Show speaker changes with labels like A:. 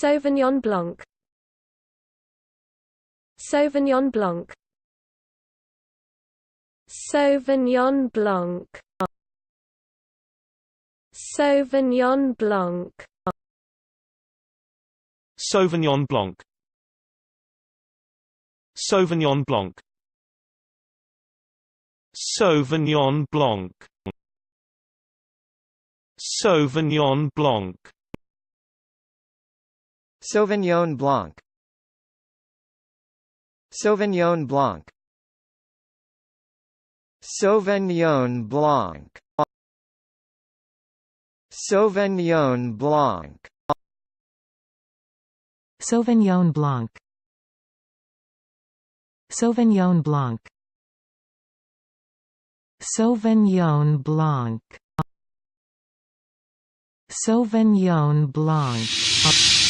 A: Sauvignon Blanc. Sauvignon Blanc. Sauvignon Blanc. Sauvignon Blanc.
B: Sauvignon Blanc. Sauvignon Blanc. Sauvignon Blanc. Sauvignon Blanc.
C: Sauvignon Blanc. Sauvignon Blanc. Sauvignon Blanc. Sauvignon Blanc.
D: Sauvignon Blanc. Sauvignon Blanc. Sauvignon Blanc. Sauvignon Blanc.